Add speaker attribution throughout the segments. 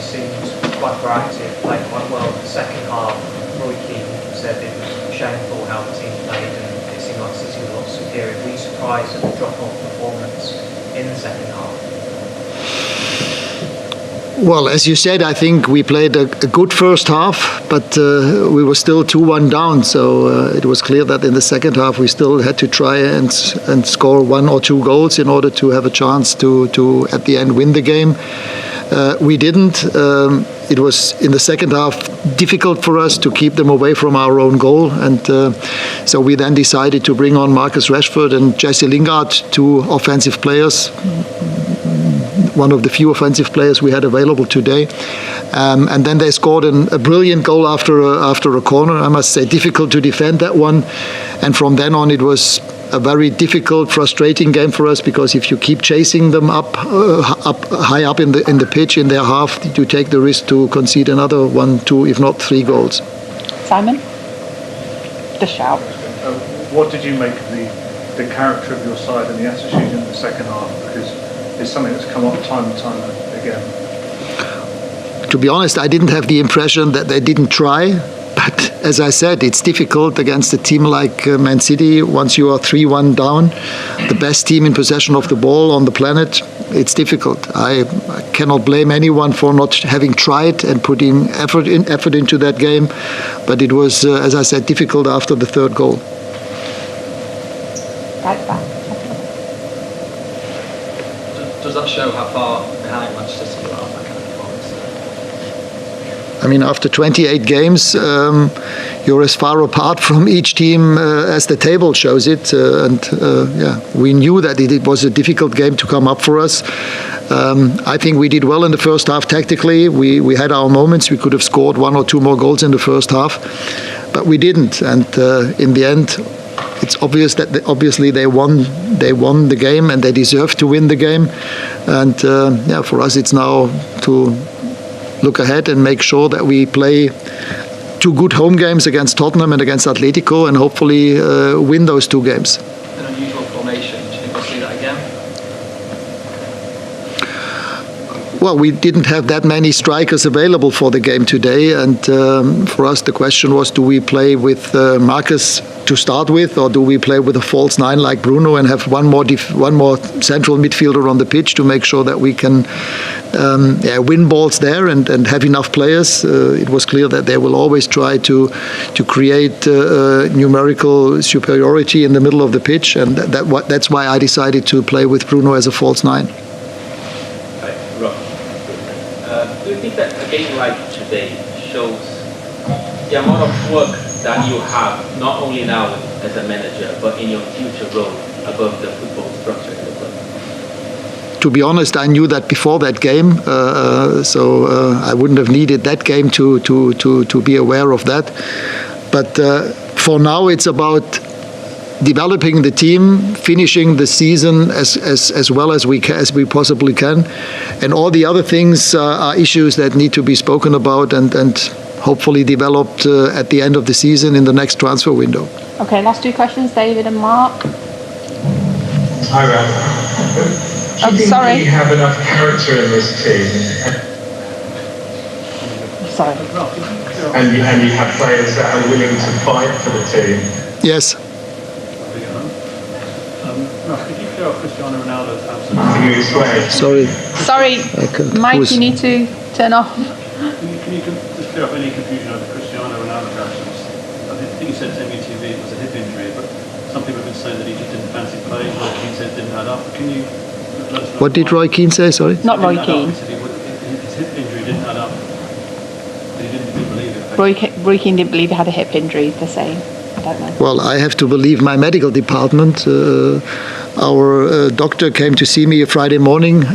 Speaker 1: seemed quite proactive, played quite well in the second half. Roy Keane said it was shameful how the team played and it seemed like City were a lot superior. Were you surprised at the drop-off performance in the second half?
Speaker 2: Well, as you said, I think we played a good first half, but we were still 2-1 down. So it was clear that in the second half we still had to try and score 1 or 2 goals in order to have a chance to at the end win the game. We didn't. It was in the second half difficult for us to keep them away from our own goal, and so we then decided to bring on Marcus Rashford and Jesse Lingard, 2 offensive players. One of the few offensive players we had available today, and then they scored a brilliant goal after a corner. I must say, difficult to defend that one, and from then on it was a very difficult, frustrating game for us, because if you keep chasing them up high up in the pitch in their half, you take the risk to concede another 1, 2, if not 3 goals.
Speaker 3: Simon, just shout.
Speaker 4: What did you make of the character of your side and the attitude in the second half? Because it's something that's come up time and time again.
Speaker 2: To be honest, I didn't have the impression that they didn't try. But as I said, it's difficult against a team like Man City. Once you are 3-1 down, the best team in possession of the ball on the planet, it's difficult. I cannot blame anyone for not having tried and putting effort into that game. But it was, as I said, difficult after the 3rd goal.
Speaker 3: Right back.
Speaker 5: Does that show how far behind Manchester City are on that kind of performance?
Speaker 2: I mean, after 28 games, you're as far apart from each team as the table shows it. We knew that it was a difficult game to come up for us. I think we did well in the first half tactically. We had our moments. We could have scored 1 or 2 more goals in the first half, but we didn't. And in the end, it's obvious that they won the game, and they deserve to win the game. And for us, it's now to look ahead and make sure that we play 2 good home games against Tottenham and against Atletico, and hopefully win those 2 games.
Speaker 5: An unusual formation. Do you think we'll see that again?
Speaker 2: Well, we didn't have that many strikers available for the game today, and for us the question was, do we play with Marcus to start with, or do we play with a false 9 like Bruno and have one more central midfielder on the pitch to make sure that we can win balls there and have enough players? It was clear that they will always try to create numerical superiority in the middle of the pitch, and that's why I decided to play with Bruno as a false 9.
Speaker 6: Do you think that a game like today shows the amount of work that you have, not only now as a manager, but in your future role above the football structure in the club?
Speaker 2: To be honest, I knew that before that game, so I wouldn't have needed that game to be aware of that. But for now, it's about developing the team, finishing the season as well as we possibly can, and all the other things are issues that need to be spoken about and hopefully developed at the end of the season in the next transfer window.
Speaker 3: Okay, last 2 questions, David and Mark.
Speaker 7: Hi, Ralf. Do you think you have enough character in this team?
Speaker 3: Sorry.
Speaker 7: And you have players that are willing to fight for the team?
Speaker 2: Yes.
Speaker 4: Ralf, could you clear up Cristiano Ronaldo's absence?
Speaker 7: Can you explain?
Speaker 2: Sorry.
Speaker 3: Mike, you need to turn off.
Speaker 4: Can you just clear up any confusion over Cristiano Ronaldo's absence? I think you said to MUTV it was a hip injury, but some people have been saying that he just didn't fancy playing. Roy Keane said it didn't add up. Can you let us know?
Speaker 2: What did Roy Keane say? Sorry.
Speaker 3: Not Roy Keane.
Speaker 4: His hip injury didn't add up. He didn't believe it.
Speaker 3: Roy Keane didn't believe he had a hip injury, they're saying. I don't know.
Speaker 2: Well, I have to believe my medical department. Our doctor came to see me a Friday morning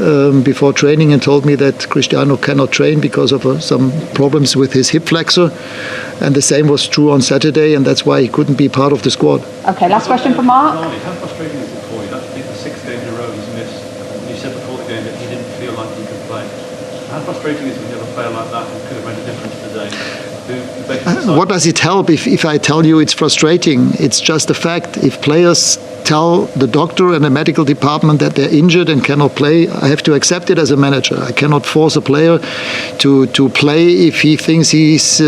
Speaker 2: before training and told me that Cristiano cannot train because of some problems with his hip flexor. And the same was true on Saturday, and that's why he couldn't be part of the squad.
Speaker 3: Okay, last question for Mark.
Speaker 4: How frustrating is it for you? That's the 6th game in a row he's missed. And you said before the game that he didn't feel like he could play. How frustrating is it when you have a player like that who could have made a difference today?
Speaker 2: What does it help if I tell you it's frustrating? It's just a fact. If players tell the doctor and the medical department that they're injured and cannot play, I have to accept it as a manager. I cannot force a player to play if he thinks he's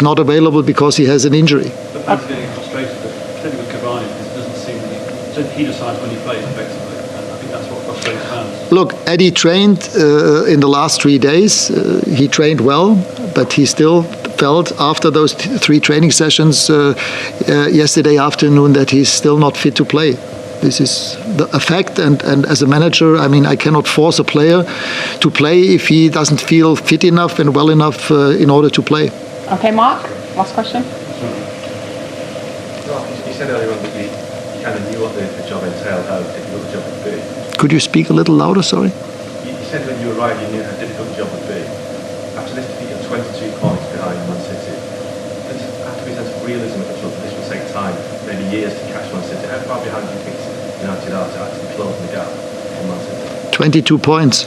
Speaker 2: not available because he has an injury.
Speaker 4: The fans are getting frustrated, but particularly with Cavani, it doesn't seem that he decides when he plays effectively, and I think that's what frustrates fans.
Speaker 2: Look, Eddie trained in the last 3 days. He trained well, but he still felt after those 3 training sessions yesterday afternoon that he's still not fit to play. This is a fact, and as a manager, I mean, I cannot force a player to play if he doesn't feel fit enough and well enough in order to play.
Speaker 3: Okay, Mark, last question.
Speaker 8: You said earlier on that you kind of knew what the job entailed, how difficult the job would be.
Speaker 2: Could you speak a little louder, sorry?
Speaker 8: You said when you arrived you knew how difficult the job would be. After this defeat, you're 22 points behind Man City. There has to be a sense of realism at the club. This will take time, maybe years to catch Man City. How far behind do you think United are to actually close the gap on Man City?
Speaker 2: 22 points.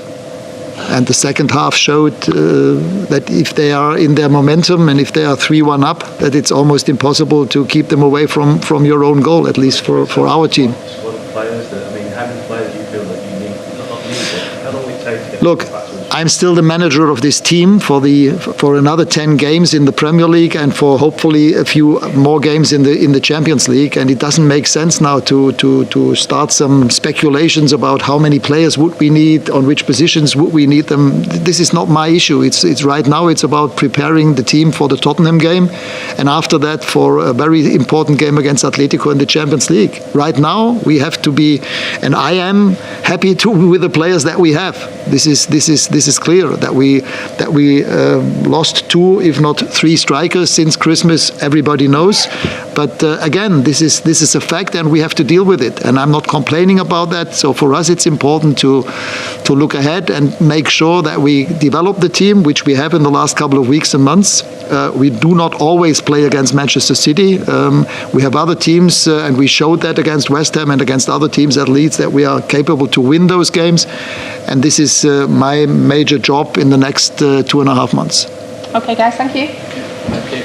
Speaker 2: And the second half showed that if they are in their momentum and if they are 3-1 up, that it's almost impossible to keep them away from your own goal, at least for our team.
Speaker 8: Squad of players that, I mean, how many players do you feel that you need? Not need, but how long will it take to get
Speaker 2: Look,
Speaker 8: back to
Speaker 2: I'm still the manager of this team for another 10 games in the Premier League and for hopefully a few more games in the Champions League. And it doesn't make sense now to start some speculations about how many players would we need, on which positions would we need them. This is not my issue. It's right now. It's about preparing the team for the Tottenham game, and after that for a very important game against Atletico in the Champions League. Right now we have to be, and I am happy with the players that we have. This is clear that we lost 2, if not 3 strikers since Christmas. Everybody knows, but again, this is a fact, and we have to deal with it. And I'm not complaining about that. So for us, it's important to look ahead and make sure that we develop the team, which we have in the last couple of weeks and months. We do not always play against Manchester City. We have other teams, and we showed that against West Ham and against other teams at Leeds that we are capable to win those games. And this is my major job in the next 2.5 months.
Speaker 3: Okay, guys, thank you.
Speaker 5: Thank you.